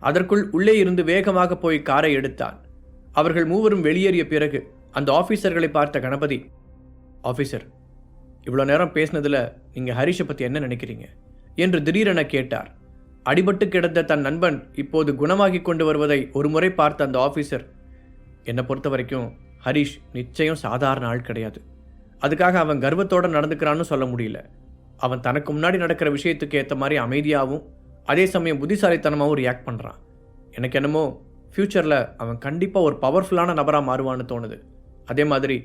அதற்குள் உள்ளே இருந்து வேகமாக போய் காரை எடுத்தான். அவர்கள் மூவரும் வெளியேறிய பிறகு அந்த ஆபீசர்களை பார்த்த கணபதி, ஆபீசர், இவ்வளோ நேரம் பேசினதில் நீங்கள் ஹரிஷை பற்றி என்ன நினைக்கிறீங்க என்று திடீரென கேட்டார். அடிபட்டு கிடந்த தன் நண்பன் இப்போது குணமாகி கொண்டு வருவதை ஒரு முறை பார்த்த அந்த ஆபீசர், என்னை பொறுத்த வரைக்கும் ஹரிஷ் நிச்சயம் சாதாரண ஆள் கிடையாது. அதுக்காக அவன் கர்வத்தோடு நடந்துக்கிறான்னு சொல்ல முடியல. அவன் தனக்கு முன்னாடி நடக்கிற விஷயத்துக்கு ஏற்ற மாதிரி அமைதியாகவும் அதே சமயம் புத்திசாலித்தனமாகவும் ரியாக்ட் பண்ணுறான். எனக்கு என்னமோ ஃப்யூச்சரில் அவன் கண்டிப்பாக ஒரு பவர்ஃபுல்லான நபராக மாறுவான்னு தோணுது. அதே மாதிரி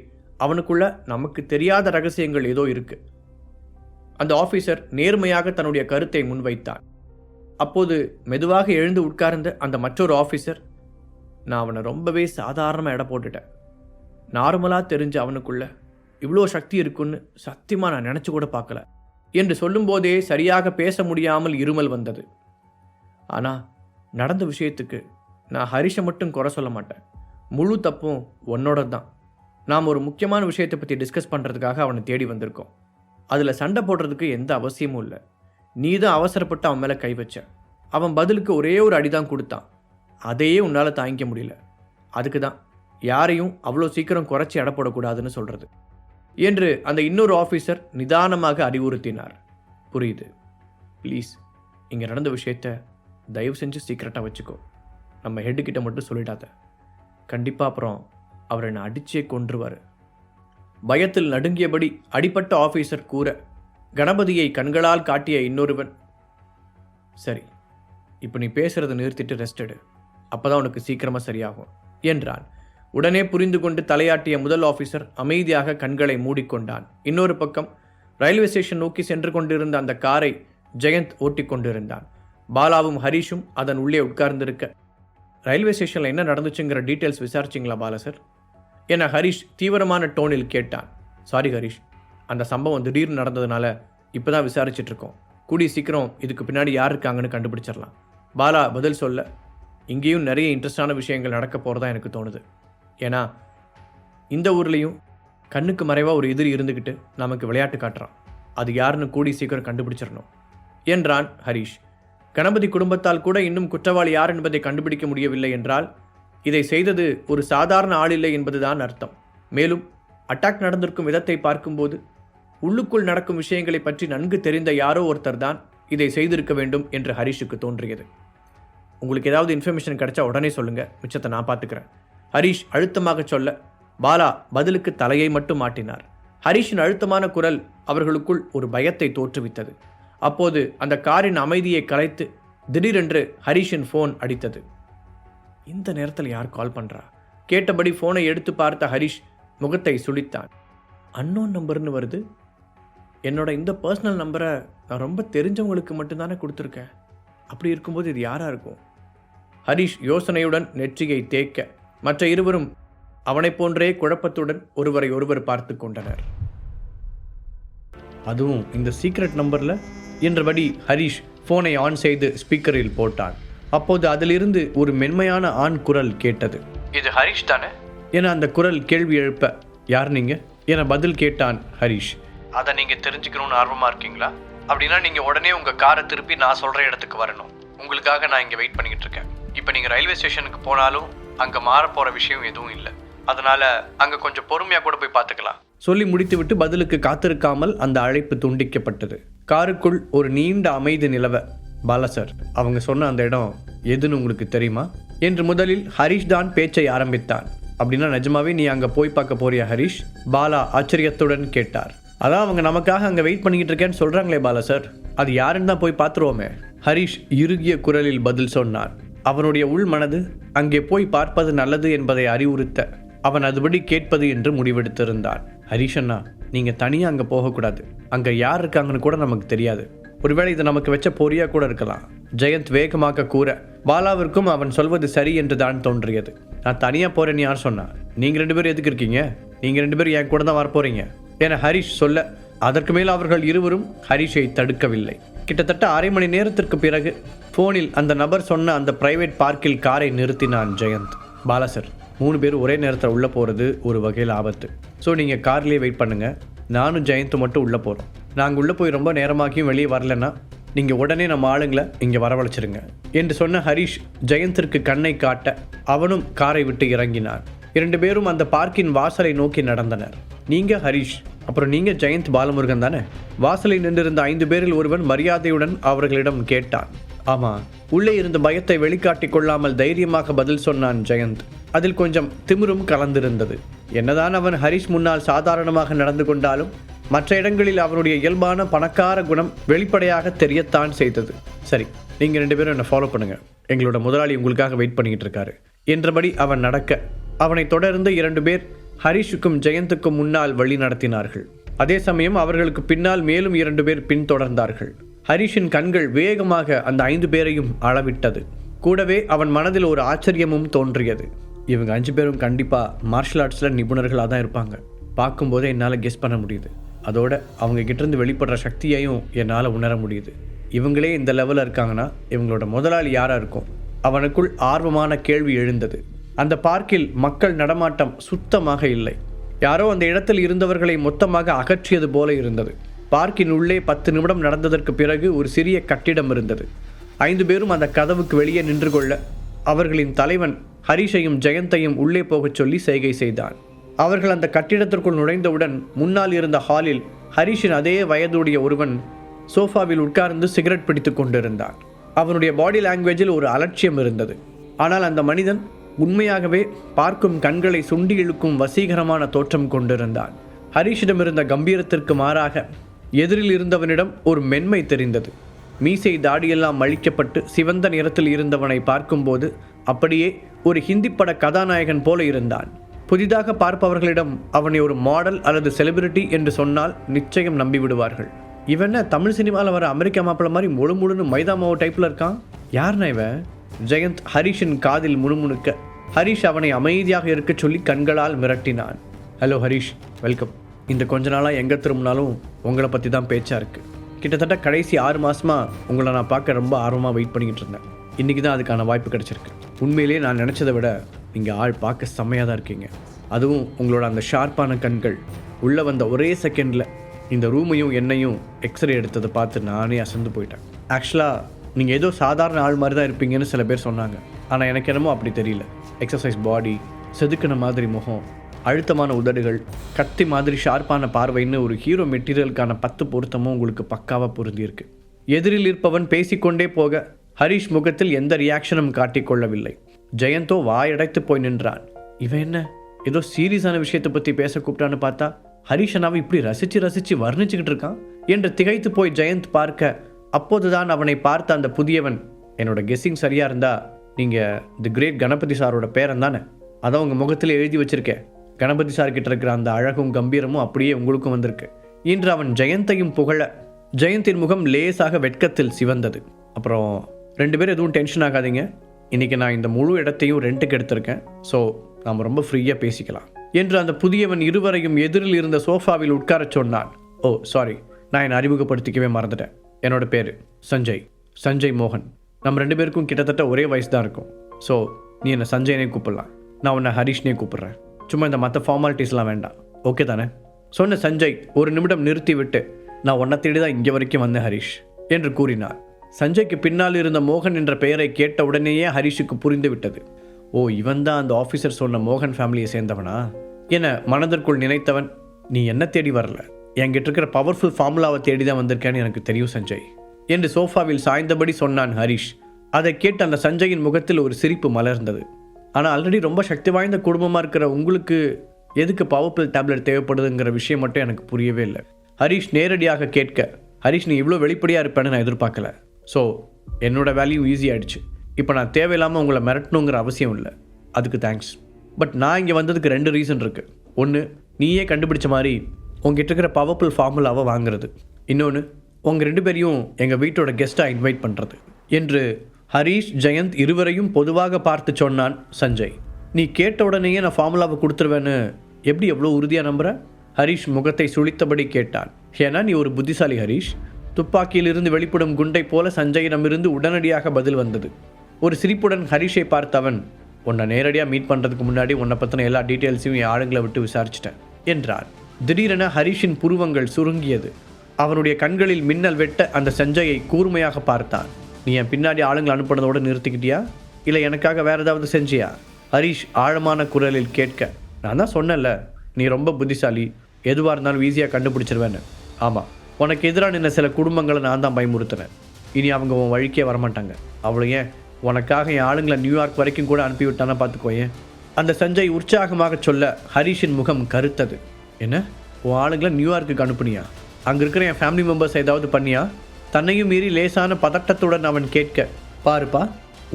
அவனுக்குள்ள நமக்கு தெரியாத ரகசியங்கள் ஏதோ இருக்கு. அந்த ஆஃபீஸர் நேர்மையாக தன்னுடைய கருத்தை முன்வைத்தான். அப்போது மெதுவாக எழுந்து உட்கார்ந்த அந்த மற்றொரு ஆஃபீஸர், நான் அவனை ரொம்பவே சாதாரணமாக எடை போட்டுட்டேன். நார்மலாக தெரிஞ்ச அவனுக்குள்ள இவ்வளோ சக்தி இருக்குன்னு சத்தியமாக நான் நினச்சி கூட பார்க்கல என்று சொல்லும்போதே சரியாக பேச முடியாமல் இருமல் வந்தது. ஆனால் நடந்த விஷயத்துக்கு நான் ஹரிஷை மட்டும் குறை சொல்ல மாட்டேன். முழு தப்பும் உன்னோட தான். நாம் ஒரு முக்கியமான விஷயத்தை பற்றி டிஸ்கஸ் பண்ணுறதுக்காக அவனை தேடி வந்திருக்கோம். அதில் சண்டை போடுறதுக்கு எந்த அவசியமும் இல்லை. நீ தான் அவசரப்பட்டு அவன் மேலே கை வச்ச. அவன் பதிலுக்கு ஒரே ஒரு அடிதான் கொடுத்தான். அதையே உன்னால் தாங்கிக்க முடியல. அதுக்கு தான் யாரையும் அவ்வளோ சீக்கிரம் குறைச்சி எடை போடக்கூடாதுன்னு சொல்கிறது என்று அந்த இன்னொரு ஆஃபீஸர் நிதானமாக அறிவுறுத்தினார். புரியுது, ப்ளீஸ் இங்கே நடந்த விஷயத்த தயவு செஞ்சு சீக்கிரட்டாக வச்சுக்கோ. நம்ம ஹெட்டுக்கிட்ட மட்டும் சொல்லிடாத. கண்டிப்பாக அப்புறம் அவர் என்னை அடிச்சே கொன்றுவார். பயத்தில் நடுங்கியபடி அடிப்பட்ட ஆஃபீஸர் கூற, கணபதியை கண்களால் காட்டிய இன்னொருவன், சரி இப்போ நீ பேசுகிறத நிறுத்திட்டு ரெஸ்ட் எடு, அப்போ தான் உனக்கு சீக்கிரமாக சரியாகும் என்றான். உடனே புரிந்து கொண்டு தலையாட்டிய முதல் ஆஃபீஸர் அமைதியாக கண்களை மூடிக்கொண்டான். இன்னொரு பக்கம் ரயில்வே ஸ்டேஷன் நோக்கி சென்று கொண்டிருந்த அந்த காரை ஜெயந்த் ஓட்டி கொண்டிருந்தான். பாலாவும் ஹரிஷும் அதன் உள்ளே உட்கார்ந்திருக்க, ரயில்வே ஸ்டேஷனில் என்ன நடந்துச்சுங்கிற டீட்டெயில்ஸ் விசாரிச்சிங்களா பாலா சார் என ஹரிஷ் தீவிரமான டோனில் கேட்டான். சாரி ஹரிஷ், அந்த சம்பவம் திடீர்னு நடந்ததுனால இப்போ தான் விசாரிச்சிட்ருக்கோம். கூடிய சீக்கிரம் இதுக்கு பின்னாடி யார் இருக்காங்கன்னு கண்டுபிடிச்சிடலாம். பாலா பதில் சொல்ல, இங்கேயும் நிறைய இன்ட்ரெஸ்டான விஷயங்கள் நடக்க போகிறதா எனக்கு தோணுது. ஏன்னா இந்த ஊர்லேயும் கண்ணுக்கு மறைவாக ஒரு எதிரி இருந்துக்கிட்டு நமக்கு விளையாட்டு காட்டுறான். அது யாருன்னு கூடி சீக்கிரம் கண்டுபிடிச்சிடணும் என்றான் ஹரிஷ். கணபதி குடும்பத்தால் கூட இன்னும் குற்றவாளி யார் என்பதை கண்டுபிடிக்க முடியவில்லை என்றால் இதை செய்தது ஒரு சாதாரண ஆள் இல்லை என்பதுதான் அர்த்தம். மேலும் அட்டாக் நடந்திருக்கும் விதத்தை பார்க்கும்போது உள்ளுக்குள் நடக்கும் விஷயங்களை பற்றி நன்கு தெரிந்த யாரோ ஒருத்தர் தான் இதை செய்திருக்க வேண்டும் என்று ஹரிஷுக்கு தோன்றியது. உங்களுக்கு ஏதாவது இன்ஃபர்மேஷன் கிடைச்சா உடனே சொல்லுங்கள், மிச்சத்தை நான் பார்த்துக்கிறேன் ஹரிஷ் அழுத்தமாக சொல்ல, பாலா பதிலுக்கு தலையை மட்டும் மாட்டினார். ஹரிஷின் அழுத்தமான குரல் அவர்களுக்குள் ஒரு பயத்தை தோற்றுவித்தது. அப்போது அந்த காரின் அமைதியை கலைத்து திடீரென்று ஹரிஷின் ஃபோன் அடித்தது. இந்த நேரத்தில் யார் கால் பண்ணுறா? கேட்டபடி ஃபோனை எடுத்து பார்த்த ஹரிஷ் முகத்தை சுளித்தான். அன்னோன் நம்பர்னு வருது. என்னோட இந்த பர்சனல் நம்பரை நான் ரொம்ப தெரிஞ்சவங்களுக்கு மட்டும்தானே கொடுத்துருக்கேன். அப்படி இருக்கும்போது இது யாராக இருக்கும்? ஹரிஷ் யோசனையுடன் நெற்றியை தேய்க்க, மற்ற இருவரும் அவனைப் போன்றே குழப்பத்துடன் ஒருவரை ஒருவர் பார்த்து கொண்டனர். அதுவும் இந்த சீக்ரெட் நம்பரில் என்றபடி ஹரிஷ் ஃபோனை ஆன் செய்து ஸ்பீக்கரில் போட்டான். அப்போது அதிலிருந்து ஒரு மென்மையான ஆண் குரல் கேட்டது. இது ஹரிஷ் தானே என அந்த குரல் கேள்வி எழுப்ப, யார் நீங்க என பதில் கேட்டான் ஹரிஷ். அதை நீங்கள் தெரிஞ்சுக்கணும்னு ஆர்வமாக இருக்கீங்களா? அப்படின்னா நீங்கள் உடனே உங்கள் காரை திருப்பி நான் சொல்கிற இடத்துக்கு வரணும். உங்களுக்காக நான் இங்கே வெயிட் பண்ணிக்கிட்டு இருக்கேன். இப்போ நீங்கள் ரயில்வே ஸ்டேஷனுக்கு போனாலும் அங்கே மாறப்போகிற விஷயம் எதுவும் இல்லை. அதனால் அங்கே கொஞ்சம் பொறுமையாக கூட போய் பார்த்துக்கலாம் சொல்லி முடித்துவிட்டு பதிலுக்கு காத்திருக்காமல் அந்த அழைப்பு துண்டிக்கப்பட்டது. காருக்குள் ஒரு நீண்ட அமைதி நிலவ, பாலா சார், அவங்க சொன்ன அந்த இடம் எதுன்னு உங்களுக்கு தெரியுமா என்று முதலில் ஹரிஷ் தான் பேச்சை ஆரம்பித்தான். அப்படின்னா நிஜமாவே நீ அங்கே போய் பார்க்க போறியா ஹரிஷ்? பாலா ஆச்சரியத்துடன் கேட்டார். அதான் அவங்க நமக்காக அங்கே வெயிட் பண்ணிக்கிட்டு இருக்கேன்னு சொல்கிறாங்களே பாலா சார், அது யாருன்னு தான் போய் பார்த்துருவோமே ஹரிஷ் இறுகிய குரலில் பதில் சொன்னான். அவனுடைய உள் மனது அங்கே போய் பார்ப்பது நல்லது என்பதை அறிவுறுத்த அவன் அதுபடி கேட்பது என்று முடிவெடுத்திருந்தான். ஹரிஷ் அண்ணா, நீங்கள் தனியாக அங்கே போகக்கூடாது. அங்கே யார் இருக்காங்கன்னு கூட நமக்கு தெரியாது. ஒருவேளை இது நமக்கு வச்ச பொறியா கூட இருக்கலாம் ஜெயந்த் வேகமாக கூற, பாலாவிற்கும் அவன் சொல்வது சரி என்று தான் தோன்றியது. நான் தனியாக போகிறேன்னு யார் சொன்னா? நீங்கள் 2 பேரும் எதுக்கு இருக்கீங்க? நீங்கள் 2 பேரும் என் கூட தான் வரப்போறீங்க என ஹரிஷ் சொல்ல, அதற்கு மேல் அவர்கள் இருவரும் ஹரிஷை தடுக்கவில்லை. கிட்டத்தட்ட அரை மணி நேரத்திற்கு பிறகு ஃபோனில் அந்த நபர் சொன்ன அந்த பிரைவேட் பார்க்கில் காரை நிறுத்தினான் ஜெயந்த். பாலா சார், 3 பேர் ஒரே நேரத்தில் உள்ளே போகிறது ஒரு வகையில் ஆபத்து. ஸோ நீங்கள் கார்லேயே வெயிட் பண்ணுங்கள். நானும் ஜெயந்த் மட்டும் உள்ளே போகிறோம். நாங்கள் உள்ளே போய் ரொம்ப நேரமாக்கியும் வெளியே வரலன்னா நீங்கள் உடனே நம்ம ஆளுங்களை இங்கே வரவழைச்சிருங்க என்று சொன்ன ஹரிஷ் ஜெயந்திற்கு கண்ணை காட்ட அவனும் காரை விட்டு இறங்கினான். 2 பேரும் அந்த பார்க்கின் வாசலை நோக்கி நடந்தனர். நீங்க ஹரிஷ், அப்புறம் நீங்க ஜெயந்த் பாலமுருகன் தானே? வாசலில் நின்றிருந்த 5 பேரில் ஒருவன் மரியாதையுடன் அவர்களிடம் கேட்டான். ஆமா. உள்ளே இருந்த பயத்தை வெளிக்காட்டிக் கொள்ளாமல் தைரியமாக பதில் சொன்னான் ஜெயந்த். அதில் கொஞ்சம் திமிரும் கலந்திருந்தது. என்னதான் அவன் ஹரிஷ் முன்னால் சாதாரணமாக நடந்து கொண்டாலும் மற்ற இடங்களில் அவனுடைய இயல்பான பணக்கார குணம் வெளிப்படையாக தெரியத்தான் செய்தது. சரி, நீங்க 2 பேரும் என்னை ஃபாலோ பண்ணுங்க, எங்களோட முதலாளி உங்களுக்காக வெயிட் பண்ணிக்கிட்டு இருக்காரு என்றபடி அவன் நடக்க அவனை தொடர்ந்து 2 பேர் ஹரிஷுக்கும் ஜெயந்துக்கும் முன்னால் வழி நடத்தினார்கள். அதே சமயம் அவர்களுக்கு பின்னால் மேலும் 2 பேர் பின்தொடர்ந்தார்கள். ஹரிஷின் கண்கள் வேகமாக அந்த 5 பேரையும் அளவிட்டது. கூடவே அவன் மனதில் ஒரு ஆச்சரியமும் தோன்றியது. இவங்க 5 பேரும் கண்டிப்பாக மார்ஷல் ஆர்ட்ஸில் நிபுணர்களாக தான் இருப்பாங்க. பார்க்கும்போதே என்னால் கெஸ் பண்ண முடியுது. அதோட அவங்க கிட்டேருந்து வெளிப்படுற சக்தியையும் என்னால் உணர முடியுது. இவங்களே இந்த லெவலில் இருக்காங்கன்னா இவங்களோட முதலாளி யாராக இருக்கும்? அவனுக்குள் ஆர்வமான கேள்வி எழுந்தது. அந்த பார்க்கில் மக்கள் நடமாட்டம் சுத்தமாக இல்லை. யாரோ அந்த இடத்தில் இருந்தவர்களை மொத்தமாக அகற்றியது போல இருந்தது. பார்க்கின் உள்ளே 10 நிமிடம் நடந்ததற்கு பிறகு ஒரு சிறிய கட்டிடம் இருந்தது. 5 பேரும் அந்த கதவுக்கு வெளியே நின்று கொள்ள அவர்களின் தலைவன் ஹரிஷையும் ஜெயந்தையும் உள்ளே போகச் சொல்லி செய்கை செய்தான். அவர்கள் அந்த கட்டிடத்திற்குள் நுழைந்தவுடன் முன்னால் இருந்த ஹாலில் ஹரிஷின் அதே வயதுடைய ஒருவன் சோஃபாவில் உட்கார்ந்து சிகரெட் பிடித்து கொண்டிருந்தான். அவனுடைய பாடி லாங்குவேஜில் ஒரு அலட்சியம் இருந்தது. ஆனால் அந்த மனிதன் உண்மையாகவே பார்க்கும் கண்களை சுண்டி இழுக்கும் வசீகரமான தோற்றம் கொண்டிருந்தான். ஹரிஷிடம் இருந்த கம்பீரத்திற்கு மாறாக எதிரில் இருந்தவனிடம் ஒரு மென்மை தெரிந்தது. மீசை தாடியெல்லாம் அழிக்கப்பட்டு சிவந்த நிறத்தில் இருந்தவனை பார்க்கும்போது அப்படியே ஒரு ஹிந்தி பட கதாநாயகன் போல இருந்தான். புதிதாக பார்ப்பவர்களிடம் அவனை ஒரு மாடல் அல்லது செலிபிரிட்டி என்று சொன்னால் நிச்சயம் நம்பிவிடுவார்கள். இவன் தமிழ் சினிமாவில் வர அமெரிக்கா மாப்பிள்ள மாதிரி முழுன்னு மைதா மாவு டைப்பில் இருக்கான், யாருன்னா இவன்? ஜெயந்த் ஹரிஷின் காதில் முணுமுணுக்க ஹரிஷ் அவனை அமைதியாக இருக்க சொல்லி கண்களால் மிரட்டினான். Hello Harish, welcome. இந்த கொஞ்ச நாளாக எங்கே திரும்பினாலும் உங்களை பற்றி தான் பேச்சாக இருக்குது. கிட்டத்தட்ட கடைசி 6 மாதமாக உங்களை நான் பார்க்க ரொம்ப ஆர்வமாக வெயிட் பண்ணிக்கிட்டு இருந்தேன். இன்றைக்கி தான் அதுக்கான வாய்ப்பு கிடச்சிருக்கு. உண்மையிலே நான் நினச்சதை விட நீங்கள் ஆள் பார்க்க செம்மையாக தான் இருக்கீங்க. அதுவும் உங்களோட அந்த ஷார்ப்பான கண்கள் உள்ளே வந்த ஒரே செகண்டில் இந்த ரூமையும் என்னையும் எக்ஸ்ரே எடுத்ததை பார்த்து நானே அசந்து போயிட்டேன். ஆக்சுவலாக நீங்கள் ஏதோ சாதாரண ஆள் மாதிரி தான் இருப்பீங்கன்னு சில பேர் சொன்னாங்க. ஆனால் எனக்கு என்னமோ அப்படி தெரியல. எக்ஸசைஸ் பாடி, செதுக்கின மாதிரி முகம், அழுத்தமான உதடுகள், கத்தி மாதிரி ஷார்ப்பான பார்வைன்னு ஒரு ஹீரோ மெட்டீரியலுக்கான 10 பொருத்தமும் உங்களுக்கு பக்காவாக பொருந்தியிருக்கு. எதிரில் இருப்பவன் பேசிக்கொண்டே போக ஹரிஷ் முகத்தில் எந்த ரியாக்ஷனும் காட்டிக்கொள்ளவில்லை. ஜெயந்தோ வாயடைத்து போய் நின்றான். இவன் என்ன ஏதோ சீரியஸான விஷயத்தை பற்றி பேச கூப்பிட்டான்னு பார்த்தா ஹரிஷனாவை இப்படி ரசித்து வர்ணிச்சுக்கிட்டு இருக்கான் என்று திகைத்து போய் ஜெயந்த் பார்க்க அப்போதுதான் அவனை பார்த்த அந்த புதியவன், என்னோட கெஸ்ஸிங் சரியாக இருந்தா நீங்கள் தி கிரேட் கணபதி சாரோட பேரன் தானே? அதான் உங்கள் முகத்தில் எழுதி வச்சிருக்கேன். கணபதி சார்கிட்ட இருக்கிற அந்த அழகும் கம்பீரமும் அப்படியே உங்களுக்கும் வந்திருக்கு என்று அவன் ஜெயந்தையும் புகழ ஜெயந்தின் முகம் லேசாக வெட்கத்தில் சிவந்தது. அப்புறம் 2 பேரும் எதுவும் டென்ஷன் ஆகாதீங்க, இன்றைக்கி நான் இந்த முழு இடத்தையும் ரெண்ட்டுக்கு எடுத்திருக்கேன். ஸோ நாம் ரொம்ப ஃப்ரீயாக பேசிக்கலாம் என்று அந்த புதியவன் இருவரையும் எதிரில் இருந்த சோஃபாவில் உட்காரச் சொன்னான். ஓ சாரி, நான் என்னை அறிமுகப்படுத்திக்கவே மறந்துட்டேன். என்னோட பேர் சஞ்சய் மோகன். நம்ம 2 பேருக்கும் கிட்டத்தட்ட ஒரே வயசு தான் இருக்கும். ஸோ நீ என்னை சஞ்சயனே கூப்பிடலாம், நான் உன்னை ஹரிஷ்னே கூப்பிட்றேன். சும்மா இந்த மற்ற ஃபார்மாலிட்டிஸ்லாம் வேண்டாம், ஓகே தானே? சொன்ன சஞ்சய் ஒரு நிமிடம் நிறுத்தி விட்டு, நான் உன்னை தேடி தான் இங்கே வரைக்கும் வந்தேன் ஹரிஷ் என்று கூறினார். சஞ்சய்க்கு பின்னால் இருந்த மோகன் என்ற பெயரை கேட்ட உடனேயே ஹரிஷுக்கு புரிந்து விட்டது. ஓ, இவன் தான் அந்த ஆஃபீஸர் சொன்ன மோகன் ஃபேமிலியை சேர்ந்தவனா என மனதிற்குள் நினைத்தவன், நீ என்ன தேடி வரல, என்கிட்ட இருக்கிற பவர்ஃபுல் ஃபார்முலாவை தேடி தான் வந்திருக்கேன்னு எனக்கு தெரியும் சஞ்சய் என்று சோஃபாவில் சாய்ந்தபடி சொன்னான் ஹரிஷ். அதை கேட்டு அந்த சஞ்சயின் முகத்தில் ஒரு சிரிப்பு மலர்ந்தது. ஆனால் ஆல்ரெடி ரொம்ப சக்தி வாய்ந்த குடும்பமாக இருக்கிற உங்களுக்கு எதுக்கு பவர்ஃபுல் டேப்லெட் தேவைப்படுதுங்கிற விஷயம் மட்டும் எனக்கு புரியவே இல்லை. ஹரிஷ் நேரடியாக கேட்க, ஹரிஷ் நீ இவ்வளோ வெளிப்படையாக இருப்பேன்னு நான் எதிர்பார்க்கல. ஸோ என்னோடய வேல்யூ ஈஸி ஆகிடுச்சு. இப்போ நான் தேவையில்லாமல் உங்களை மிரட்டணுங்கிற அவசியம் இல்லை, அதுக்கு தேங்க்ஸ். பட் நான் இங்கே வந்ததுக்கு 2 ரீசன் இருக்குது. ஒன்று, நீயே கண்டுபிடிச்ச மாதிரி உங்ககிட்ட இருக்கிற பவர்ஃபுல் ஃபார்முலாவை வாங்குறது. இன்னொன்று, உங்கள் 2 பேரையும் எங்கள் வீட்டோட கெஸ்ட்டாக இன்வைட் பண்ணுறது என்று ஹரிஷ் ஜெயந்த் இருவரையும் பொதுவாக பார்த்து சொன்னான் சஞ்சய். நீ கேட்ட உடனேயே நான் ஃபார்முலாவை கொடுத்துருவேன்னு எப்படி எவ்வளோ உறுதியாக நம்புற? ஹரிஷ் முகத்தை சுளித்தபடி கேட்டான். ஏன்னா நீ ஒரு புத்திசாலி ஹரிஷ். துப்பாக்கியிலிருந்து வெளிப்படும் குண்டை போல சஞ்சயிடமிருந்து உடனடியாக பதில் வந்தது. ஒரு சிரிப்புடன் ஹரிஷை பார்த்தவன், உன்னை நேரடியாக மீட் பண்ணுறதுக்கு முன்னாடி உன்னை பற்றின எல்லா டீட்டெயில்ஸையும் என் ஆளுங்களை விட்டு விசாரிச்சிட்டேன் என்றார். திடீரென ஹரிஷின் புருவங்கள் சுருங்கியது. அவனுடைய கண்களில் மின்னல் வெட்ட அந்த சஞ்சயை கூர்மையாக பார்த்தான். நீ என் பின்னாடி ஆளுங்களை அனுப்புனதோடு நிறுத்திக்கிட்டியா, இல்லை எனக்காக வேறு ஏதாவது செஞ்சியா? ஹரிஷ் ஆழமான குரலில் கேட்க, நான் தான் சொன்னேன்ல, நீ ரொம்ப புத்திசாலி, எதுவாக இருந்தாலும் ஈஸியாக கண்டுபிடிச்சிருவேன்னு. ஆமாம், உனக்கு எதிராக நின்ன சில குடும்பங்களை நான் தான் பயமுறுத்தினேன். இனி அவங்க உன் வழிக்கே வரமாட்டாங்க. அவ்வளோ ஏன், உனக்காக என் ஆளுங்களை நியூயார்க் வரைக்கும் கூட அனுப்பிவிட்டானா பார்த்துக்கோயேன். அந்த சஞ்சய் உற்சாகமாக சொல்ல ஹரிஷின் முகம் கருத்தது. என்ன, உன் ஆளுங்களை நியூயார்க்குக்கு அனுப்புனியா? அங்கே இருக்கிற என் ஃபேமிலி மெம்பர்ஸ் ஏதாவது பண்ணியா? தன்னையும் மீறி லேசான பதட்டத்துடன் அவன் கேட்க, பாருப்பா,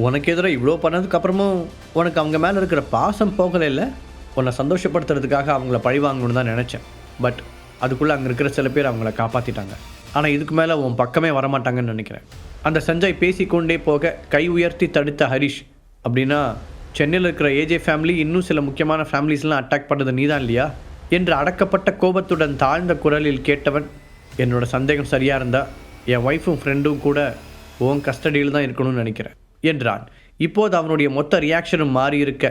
உனக்கு எதிராக இவ்வளோ பண்ணதுக்கு அப்புறமும் உனக்கு அவங்க மேலே இருக்கிற பாசம் போகலை இல்லை? உன்னை சந்தோஷப்படுத்துறதுக்காக அவங்கள பழிவாங்கணும்னு தான் நினச்சேன். பட் அதுக்குள்ளே அங்கே இருக்கிற சில பேர் அவங்கள காப்பாற்றிட்டாங்க. ஆனால் இதுக்கு மேலே உன் பக்கமே வரமாட்டாங்கன்னு நினைக்கிறேன். அந்த சஞ்சய் பேசிக்கொண்டே போக கை உயர்த்தி தடுத்த ஹரிஷ், அப்படின்னா சென்னையில் இருக்கிற ஏஜே ஃபேமிலி இன்னும் சில முக்கியமான ஃபேமிலிஸ்லாம் அட்டாக் பண்ணது நீதான் இல்லையா என்று அடக்கப்பட்ட கோபத்துடன் தாழ்ந்த குரலில் கேட்டவன், என்னோட சந்தேகம் சரியாக இருந்தால் என் ஒய்ஃபும் ஃப்ரெண்டும் கூட உன் கஸ்டடியில் தான் இருக்கணும்னு நினைக்கிறேன் என்றான். இப்போது அவனுடைய மொத்த ரியாக்ஷனும் மாறியிருக்க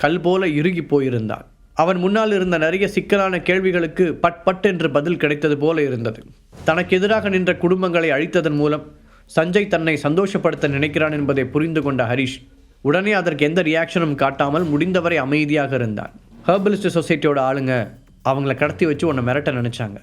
கல் போல இறுகி போயிருந்தான். அவன் முன்னால் இருந்த நிறைய சிக்கலான கேள்விகளுக்கு பட் என்று பதில் கிடைத்தது போல இருந்தது. தனக்கு எதிராக நின்ற குடும்பங்களை அழித்ததன் மூலம் சஞ்சய் தன்னை சந்தோஷப்படுத்த நினைக்கிறான் என்பதை புரிந்து கொண்ட ஹரிஷ் உடனே அதற்கு எந்த ரியாக்ஷனும் காட்டாமல் முடிந்தவரை அமைதியாக இருந்தான். ஹெர்பலிஸ்ட் சொசைட்டியோட ஆளுங்க அவங்கள கடத்தி வச்சு உன்னை மிரட்ட நினச்சாங்க.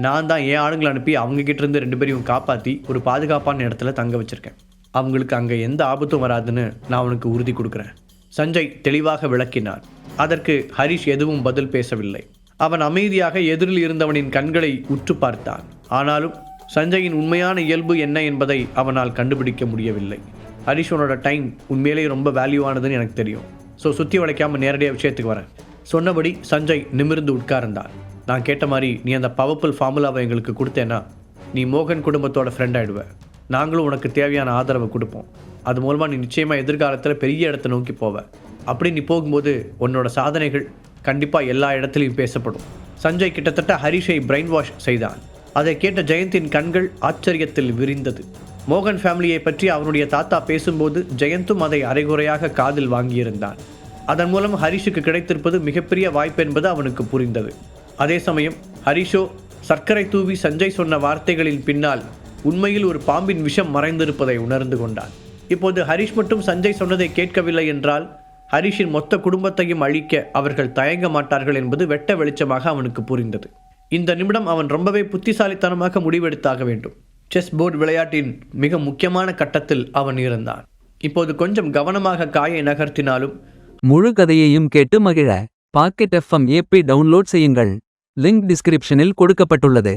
நான் தான் என் ஆளுங்களை அனுப்பி அவங்ககிட்ட இருந்து 2 பேரையும் காப்பாற்றி ஒரு பாதுகாப்பான இடத்துல தங்க வச்சுருக்கேன். அவங்களுக்கு அங்கே எந்த ஆபத்தும் வராதுன்னு நான் அவனுக்கு உறுதி கொடுக்குறேன். சஞ்சய் தெளிவாக விளக்கினான். அதற்கு ஹரிஷ் எதுவும் பதில் பேசவில்லை. அவன் அமைதியாக எதிரில் இருந்தவனின் கண்களை உற்று பார்த்தான். ஆனாலும் சஞ்சயின் உண்மையான இயல்பு என்ன என்பதை அவனால் கண்டுபிடிக்க முடியவில்லை. ஹரிஷனோட டைம் உண்மையிலேயே ரொம்ப வேல்யூவானதுன்னு எனக்கு தெரியும். ஸோ சுற்றி வளைக்காமல் நேரடியாக விஷயத்துக்கு வரேன். சொன்னபடி சஞ்சய் நிமிர்ந்து உட்கார்ந்தான். நான் கேட்ட மாதிரி நீ அந்த பவர்ஃபுல் ஃபார்முலாவை எங்களுக்கு கொடுத்தேன்னா நீ மோகன் குடும்பத்தோட ஃப்ரெண்ட் ஆகிடுவேன். நாங்களும் உனக்கு தேவையான ஆதரவை கொடுப்போம். அது மூலமாக நீ நிச்சயமாக எதிர்காலத்தில் பெரிய இடத்தை நோக்கி போவ. அப்படி நீ போகும்போது உன்னோட சாதனைகள் கண்டிப்பாக எல்லா இடத்துலையும் பேசப்படும். சஞ்சய் கிட்டத்தட்ட ஹரிஷை பிரெயின் வாஷ் செய்தான். அதை கேட்ட ஜெயந்தின் கண்கள் ஆச்சரியத்தில் விரிந்தது. மோகன் ஃபேமிலியை பற்றி அவனுடைய தாத்தா பேசும்போது ஜெயந்தும் அதை அரைகுறையாக காதில் வாங்கியிருந்தான். அதன் மூலம் ஹரிஷுக்கு கிடைத்திருப்பது மிகப்பெரிய வாய்ப்பு என்பது அவனுக்கு புரிந்தது. அதே சமயம் ஹரிஷோ சர்க்கரை தூவி சஞ்சய் சொன்ன வார்த்தைகளின் பின்னால் உண்மையில் ஒரு பாம்பின் விஷம் மறைந்திருப்பதை உணர்ந்து கொண்டான். இப்போது ஹரிஷ் மட்டும் சஞ்சய் சொன்னதை கேட்கவில்லை என்றால் ஹரிஷின் மொத்த குடும்பத்தையும் அழிக்க அவர்கள் தயங்க மாட்டார்கள் என்பது வெட்ட வெளிச்சமாக அவனுக்கு புரிந்தது. இந்த நிமிடம் அவன் ரொம்பவே புத்திசாலித்தனமாக முடிவெடுத்தாக வேண்டும். செஸ் போர்டு விளையாட்டின் மிக முக்கியமான கட்டத்தில் அவன் இருந்தான். இப்போது கொஞ்சம் கவனமாக காயை நகர்த்தினாலும் முழு கதையையும் கேட்டு மகிழ பாக்கெட் FM ஆப்பை டவுன்லோட் செய்யுங்கள். லிங்க் டிஸ்கிரிப்ஷனில் கொடுக்கப்பட்டுள்ளது.